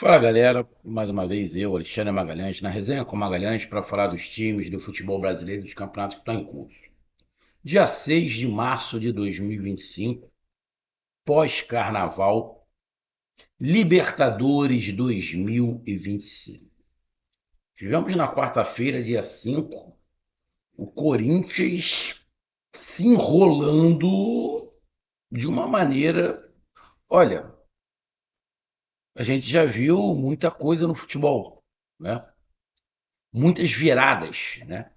Fala galera, mais uma vez eu, Alexandre Magalhães, na resenha com Magalhães para falar dos times do futebol brasileiro e dos campeonatos que estão em curso. Dia 6 de março de 2025, pós-carnaval, Libertadores 2025. Tivemos na quarta-feira, dia 5, o Corinthians se enrolando de uma maneira. Olha, a gente já viu muita coisa no futebol, né? Muitas viradas, né?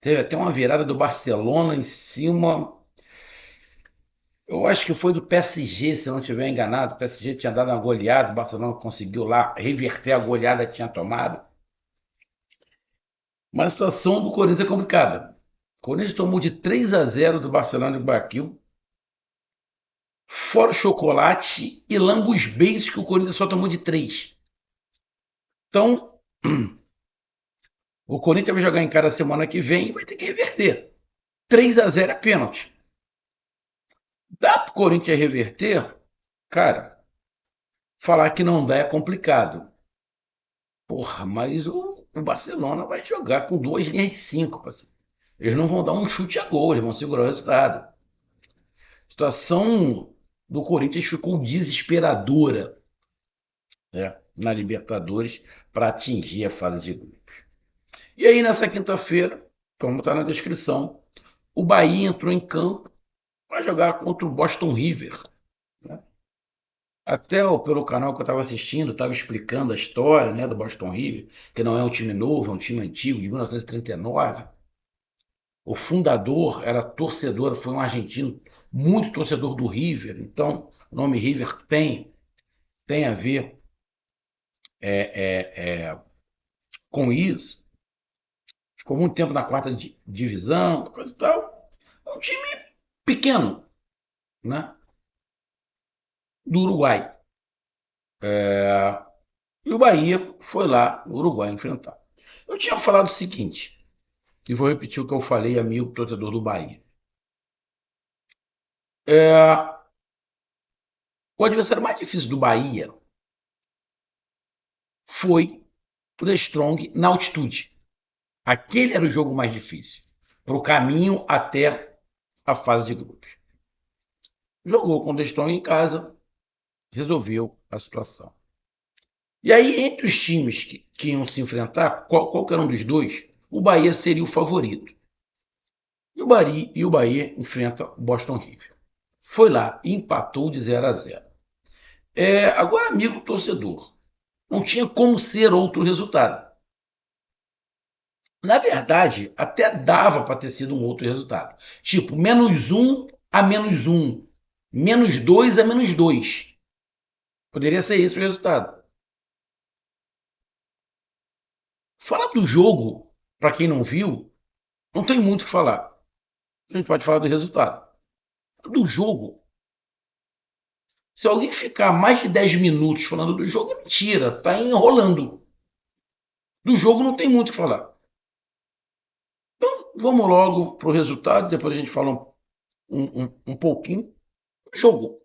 Teve até uma virada do Barcelona em cima. Eu acho que foi do PSG, se eu não estiver enganado. O PSG tinha dado uma goleada, o Barcelona conseguiu lá reverter a goleada que tinha tomado. Mas a situação do Corinthians é complicada. O Corinthians tomou de 3-0 do Barcelona de Guayaquil, fora o chocolate e lambos beijos que o Corinthians só tomou de 3. Então, o Corinthians vai jogar em cada semana que vem e vai ter que reverter. 3-0 é pênalti. Dá pro Corinthians reverter? Cara, falar que não dá é complicado. Porra, mas o Barcelona vai jogar com duas linhas de cinco, parceiro. Eles não vão dar um chute a gol, eles vão segurar o resultado. A situação do Corinthians ficou desesperadora, né, na Libertadores para atingir a fase de grupos. E aí, nessa quinta-feira, como está na descrição, o Bahia entrou em campo para jogar contra o Boston River, né? Até pelo canal que eu estava assistindo, estava explicando a história, né, do Boston River, que não é um time novo, é um time antigo, de 1939. O fundador era torcedor, foi um argentino muito torcedor do River. Então, o nome River tem a ver com isso. Ficou muito tempo na quarta divisão, coisa e tal. É um time pequeno, né, do Uruguai. E o Bahia foi lá no Uruguai enfrentar. Eu tinha falado o seguinte, e vou repetir o que eu falei, amigo torcedor do Bahia. É, o adversário mais difícil do Bahia foi o The Strong na altitude. Aquele era o jogo mais difícil, para o caminho até a fase de grupos. Jogou com o The Strong em casa, resolveu a situação. E aí, entre os times que iam se enfrentar, qualquer um dos dois, o Bahia seria o favorito. E o Bahia enfrenta o Boston River. Foi lá e empatou de 0-0. Agora, amigo torcedor, não tinha como ser outro resultado. Na verdade, até dava para ter sido um outro resultado. Tipo, -1 a -1, -2 a -2. Poderia ser esse o resultado. Falar do jogo, para quem não viu, não tem muito o que falar. A gente pode falar do resultado. Do jogo, se alguém ficar mais de 10 minutos falando do jogo, é mentira, tá enrolando. Do jogo não tem muito o que falar. Então, vamos logo pro resultado, depois a gente fala um pouquinho do jogo.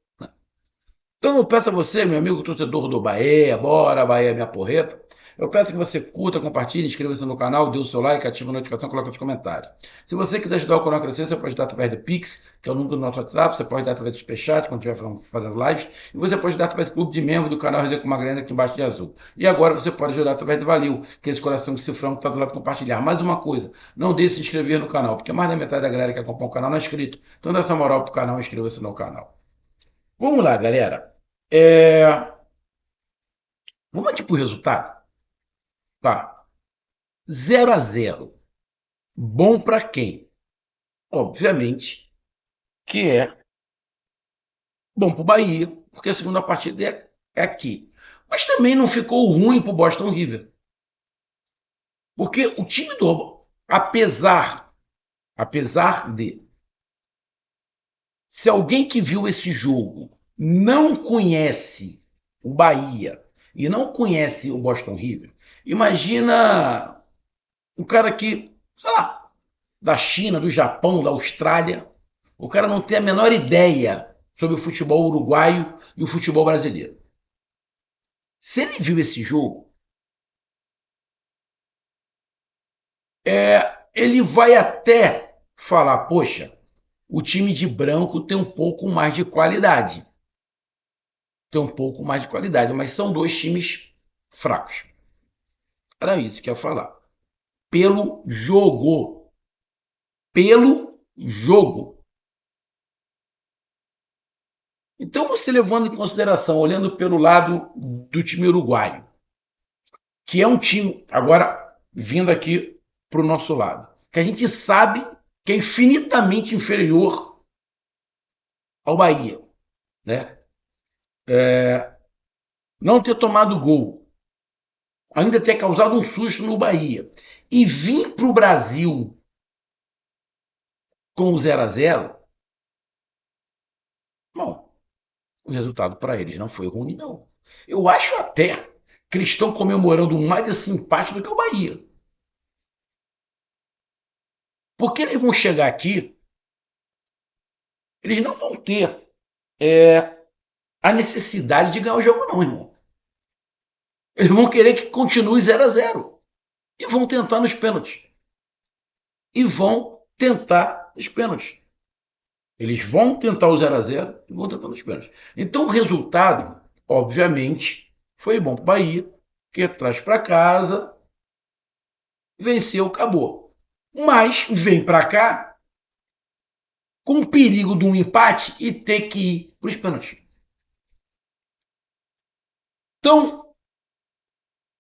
Então eu peço a você, meu amigo torcedor do Bahia, bora Bahia minha porreta. Eu peço que você curta, compartilhe, inscreva-se no canal, dê o seu like, ative a notificação, coloque nos comentários. Se você quiser ajudar o canal a crescer, você pode dar através do Pix, que é o número do nosso WhatsApp, você pode dar através do Superchat, quando estiver fazendo lives, e você pode dar através do clube de membro do canal Resenha com Magalhães aqui embaixo de azul. E agora você pode ajudar através do Valeu, que é esse coração de cifrão que está do lado de compartilhar. Mais uma coisa, não deixe de se inscrever no canal, porque mais da metade da galera que acompanha o canal não é inscrito. Então dá essa moral pro canal e inscreva-se no canal. Vamos lá, galera. É, Vamos aqui pro resultado? Tá. 0-0. Bom para quem? Obviamente que é bom pro Bahia, porque a segunda partida é aqui. Mas também não ficou ruim pro Boston River. Porque o time do. Apesar de. Se alguém que viu esse jogo não conhece o Bahia e não conhece o Boston River, imagina um cara que, sei lá, da China, do Japão, da Austrália, o cara não tem a menor ideia sobre o futebol uruguaio e o futebol brasileiro. Se ele viu esse jogo, ele vai até falar, poxa, o time de branco tem um pouco mais de qualidade. Tem um pouco mais de qualidade, mas são dois times fracos. Era isso que eu ia falar. Pelo jogo. Pelo jogo. Então, você levando em consideração, olhando pelo lado do time uruguaio, que é um time, agora vindo aqui para o nosso lado, que a gente sabe que é infinitamente inferior ao Bahia, né? Não ter tomado gol, ainda ter causado um susto no Bahia e vir para o Brasil com o 0-0, bom, o resultado para eles não foi ruim, não. Eu acho até que eles estão comemorando mais esse empate do que o Bahia. Porque eles vão chegar aqui, eles não vão ter a necessidade de ganhar o jogo, não, irmão. Eles vão querer que continue 0-0 e vão tentar nos pênaltis. E vão tentar os pênaltis. Eles vão tentar o 0-0 e vão tentar nos pênaltis. Então o resultado, obviamente, foi bom para o Bahia, que traz para casa, venceu, acabou. Mas vem para cá com o perigo de um empate e ter que ir para os pênaltis. Então,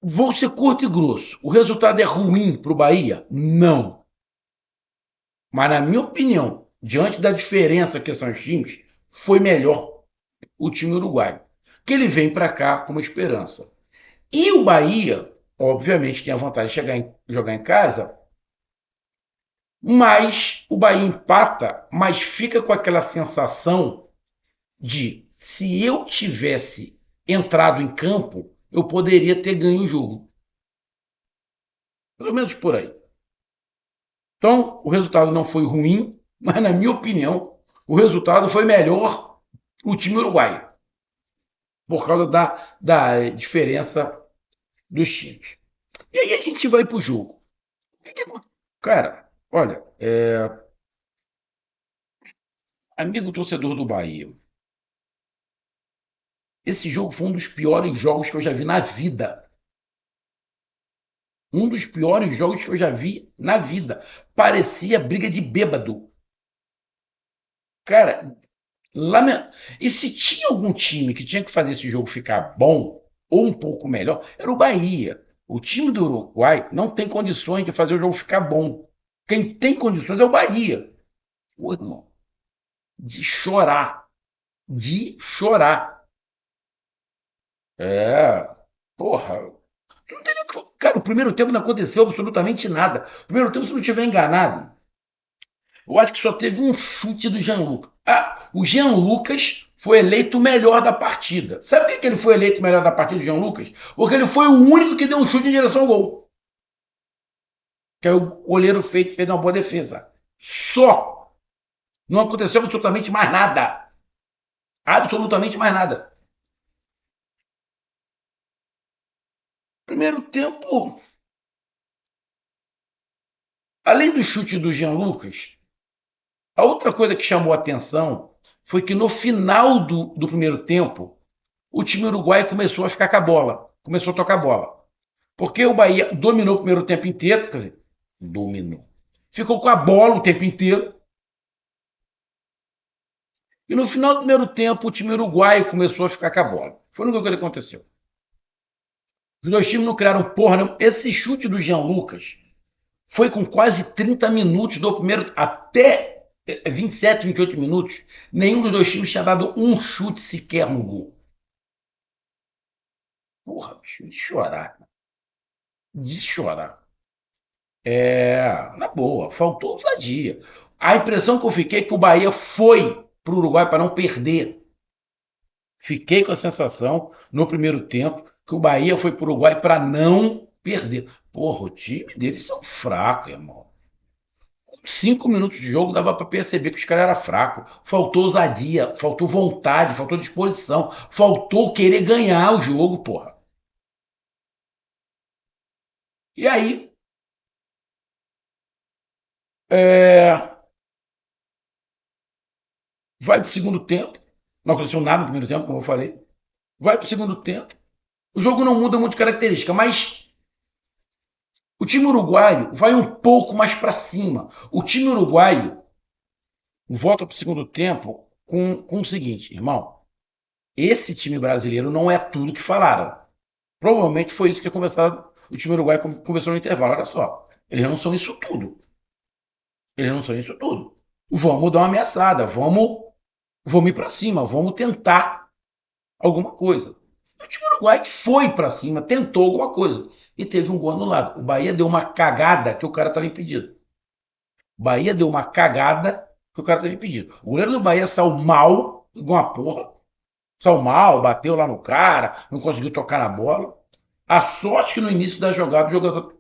vou ser curto e grosso. O resultado é ruim para o Bahia? Não. Mas, na minha opinião, diante da diferença que são os times, foi melhor o time uruguaio. Que ele vem para cá com uma esperança. E o Bahia, obviamente, tem a vantagem de jogar em casa, mas o Bahia empata, mas fica com aquela sensação de se eu tivesse entrado em campo, eu poderia ter ganho o jogo. Pelo menos por aí. Então, o resultado não foi ruim, mas, na minha opinião, o resultado foi melhor o time uruguaio, por causa da diferença dos times. E aí a gente vai para o jogo. Cara, olha, amigo torcedor do Bahia, esse jogo foi um dos piores jogos que eu já vi na vida. Um dos piores jogos que eu já vi na vida. Parecia briga de bêbado. Cara, lament... E se tinha algum time que tinha que fazer esse jogo ficar bom, ou um pouco melhor, era o Bahia. O time do Uruguai não tem condições de fazer o jogo ficar bom. Quem tem condições é o Bahia. Pô, irmão, de chorar. De chorar. É. Porra. Não tem nem o que... Cara, o primeiro tempo não aconteceu absolutamente nada. O primeiro tempo, se não estiver enganado, eu acho que só teve um chute do Jean Lucas. Ah, o Jean Lucas foi eleito o melhor da partida. Sabe por que ele foi eleito o melhor da partida, do Jean Lucas? Porque ele foi o único que deu um chute em direção ao gol. Que aí o goleiro fez uma boa defesa. Só. Não aconteceu absolutamente mais nada. Absolutamente mais nada. Primeiro tempo, além do chute do Jean Lucas, a outra coisa que chamou a atenção foi que no final do primeiro tempo, o time uruguaio começou a ficar com a bola, começou a tocar a bola. Porque o Bahia dominou o primeiro tempo inteiro, quer dizer, dominou. Ficou com a bola o tempo inteiro. E no final do primeiro tempo, o time uruguaio começou a ficar com a bola. Foi a única coisa que aconteceu. Os dois times não criaram porra, não. Esse chute do Jean Lucas foi com quase 30 minutos do primeiro, até 27, 28 minutos. Nenhum dos dois times tinha dado um chute sequer no gol. Porra, bicho, de chorar. De chorar. Na boa, faltou ousadia. A impressão que eu fiquei é que o Bahia foi para o Uruguai para não perder. Fiquei com a sensação, no primeiro tempo, que o Bahia foi para o Uruguai para não perder. Porra, o time deles são fracos, irmão. 5 minutos de jogo dava para perceber que os caras eram fracos. Faltou ousadia, faltou vontade, faltou disposição, faltou querer ganhar o jogo, porra. E aí, é, vai para o segundo tempo. Não aconteceu nada no primeiro tempo, como eu falei. Vai para o segundo tempo. O jogo não muda muito de característica, mas o time uruguaio vai um pouco mais para cima. O time uruguaio volta para o segundo tempo com o seguinte, irmão. Esse time brasileiro não é tudo que falaram. Provavelmente foi isso que conversaram, o time uruguaio conversou no intervalo. Olha só, eles não são isso tudo. Eles não são isso tudo. Vamos dar uma ameaçada, vamos ir para cima, vamos tentar alguma coisa. O time uruguai foi para cima, tentou alguma coisa e teve um gol anulado. O Bahia deu uma cagada que o cara estava impedido. O Bahia deu uma cagada que o cara estava impedido. O goleiro do Bahia saiu mal, igual uma porra. Saiu mal, bateu lá no cara, não conseguiu tocar na bola. A sorte que no início da jogada o jogador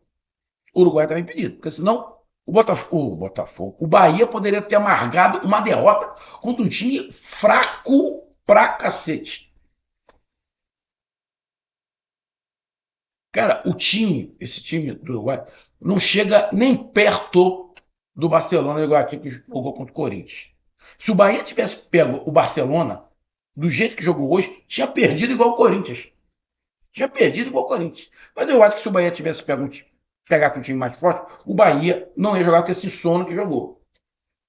uruguai estava impedido, porque senão o Bahia poderia ter amargado uma derrota contra um time fraco pra cacete. Cara, esse time do Uruguai, não chega nem perto do Barcelona, igual aqui que jogou contra o Corinthians. Se o Bahia tivesse pego o Barcelona, do jeito que jogou hoje, tinha perdido igual o Corinthians. Tinha perdido igual o Corinthians. Mas eu acho que se o Bahia tivesse pegasse um time mais forte, o Bahia não ia jogar com esse sono que jogou.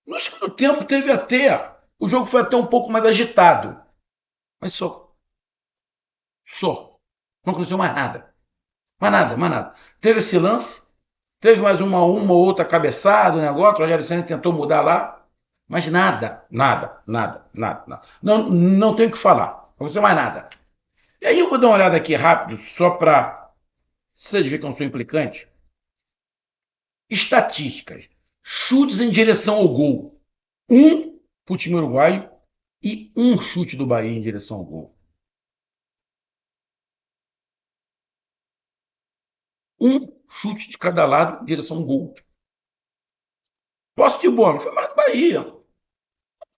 No segundo tempo teve até. O jogo foi até um pouco mais agitado. Mas só. Só. Não aconteceu mais nada. Mais nada, mais nada. Teve esse lance, teve mais uma ou outra cabeçada, o negócio, o Rogério Senna tentou mudar lá, mas nada, nada, nada, nada, nada. Não, não tenho o que falar, não aconteceu mais nada. E aí eu vou dar uma olhada aqui rápido, só para vocês verem que eu não sou implicante. Estatísticas. Chutes em direção ao gol. Um para o time uruguaio e um chute do Bahia em direção ao gol. Um chute de cada lado em direção ao gol. Posse de bola, foi mais do Bahia.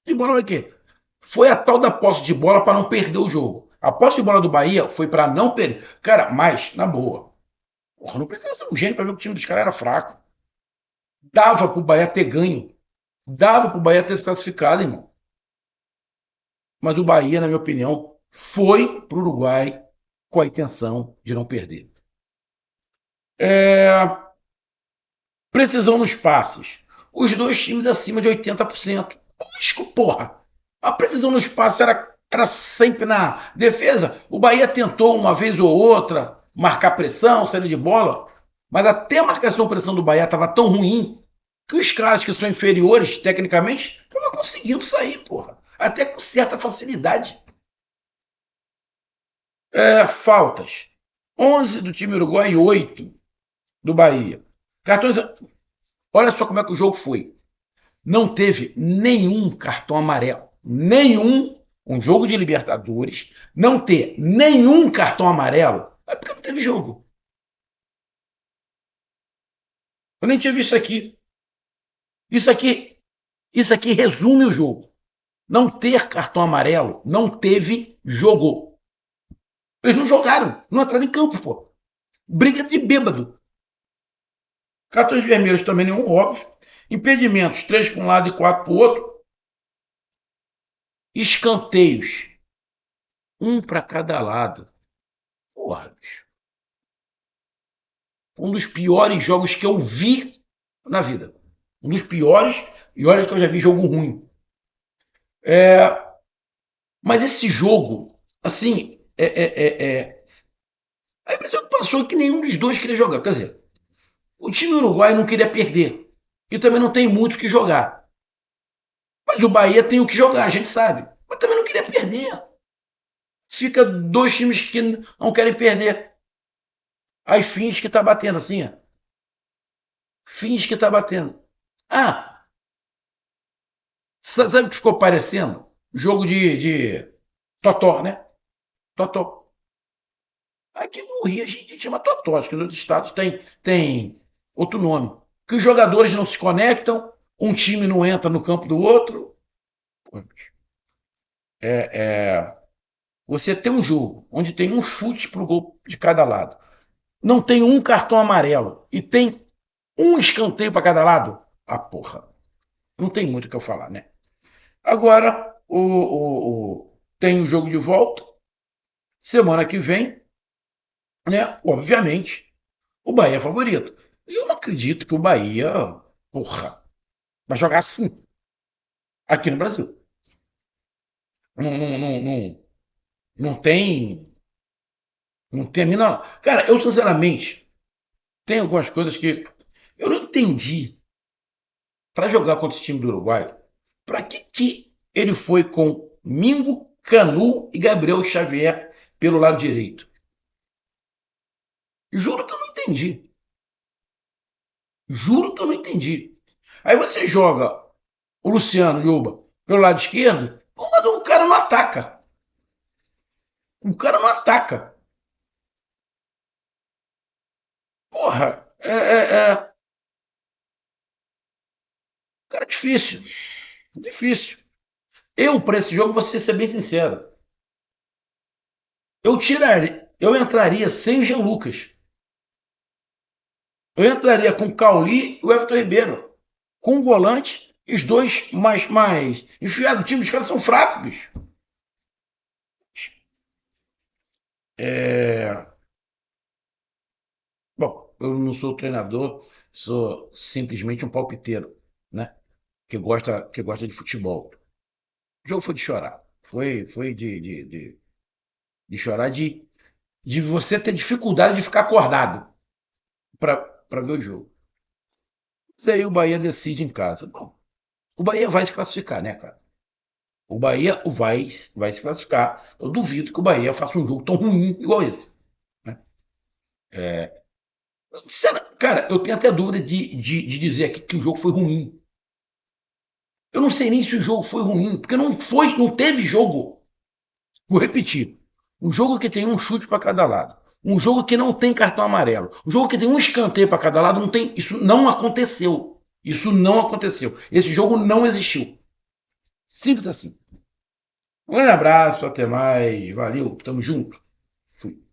De bola foi o quê? Foi a tal da posse de bola para não perder o jogo. A posse de bola do Bahia foi para não perder. Cara, mas, na boa, porra, não precisa ser um gênio para ver que o time dos caras era fraco. Dava pro Bahia ter ganho. Dava pro Bahia ter se classificado, irmão. Mas o Bahia, na minha opinião, foi pro Uruguai com a intenção de não perder. É, precisão nos passes. Os dois times acima de 80%. Lógico, porra. A precisão nos passes era sempre na defesa. O Bahia tentou uma vez ou outra marcar pressão, sair de bola, mas até a marcação-pressão do Bahia estava tão ruim que os caras que são inferiores, tecnicamente, estavam conseguindo sair, porra. Até com certa facilidade. Faltas. 11 do time uruguai e 8 do Bahia. Cartões. Olha só como é que o jogo foi. Não teve nenhum cartão amarelo. Nenhum. Um jogo de Libertadores. Não ter nenhum cartão amarelo. É porque não teve jogo. Eu nem tinha visto isso aqui. Isso aqui, isso aqui resume o jogo. Não ter cartão amarelo, não teve jogo. Eles não jogaram, não entraram em campo, pô. Briga de bêbado. Cartões vermelhos também nenhum, óbvio. Impedimentos, 3 para um lado e 4 para o outro. Escanteios, um para cada lado. Porra, bicho. Um dos piores jogos que eu vi na vida. Um dos piores, e olha que eu já vi jogo ruim. Mas esse jogo, assim, a impressão que passou é que nenhum dos dois queria jogar. Quer dizer, o time uruguai não queria perder. E também não tem muito o que jogar. Mas o Bahia tem o que jogar, a gente sabe. Mas também não queria perder. Fica dois times que não querem perder. Aí finge que tá batendo assim, ó. Finge que tá batendo. Ah, sabe o que ficou parecendo? Jogo de totó, né? Totó. Aqui no Rio a gente chama totó, acho que nos outros estados tem outro nome. Que os jogadores não se conectam, um time não entra no campo do outro. É, você tem um jogo onde tem um chute pro gol de cada lado. não tem um cartão amarelo e tem um escanteio para cada lado, ah, porra, não tem muito o que eu falar, né? Agora, tem o jogo de volta, semana que vem, né? Obviamente, o Bahia é favorito. E eu não acredito que o Bahia, porra, vai jogar assim, aqui no Brasil. Não tem. Não tem a mina. Cara, eu sinceramente, tem algumas coisas que eu não entendi. Para jogar contra esse time do Uruguai, para que ele foi com Mingo, Canu e Gabriel Xavier pelo lado direito? Juro que eu não entendi. Juro que eu não entendi. Aí você joga o Luciano Juba pelo lado esquerdo, mas o cara não ataca. O cara não ataca. Porra, cara, difícil. Difícil. Eu, para esse jogo, vou ser bem sincero. Eu entraria sem o Jean Lucas. Eu entraria com o Cauli e o Everton Ribeiro. Com o volante, os dois mais enfiados. O time dos caras são fracos, bicho. É... Bom, eu não sou treinador, sou simplesmente um palpiteiro, né? Que gosta de futebol. O jogo foi de chorar. Foi de chorar, de você ter dificuldade de ficar acordado para ver o jogo. Mas aí o Bahia decide em casa. Bom, o Bahia vai se classificar, né, cara? O Bahia vai se classificar. Eu duvido que o Bahia faça um jogo tão ruim igual esse. Né? Cara, eu tenho até dúvida de dizer aqui que o jogo foi ruim. Eu não sei nem se o jogo foi ruim, porque não teve jogo. Vou repetir. Um jogo que tem um chute para cada lado. Um jogo que não tem cartão amarelo. Um jogo que tem um escanteio para cada lado. Não tem, isso não aconteceu. Isso não aconteceu. Esse jogo não existiu. Simples assim. Um grande abraço, até mais. Valeu, tamo junto. Fui.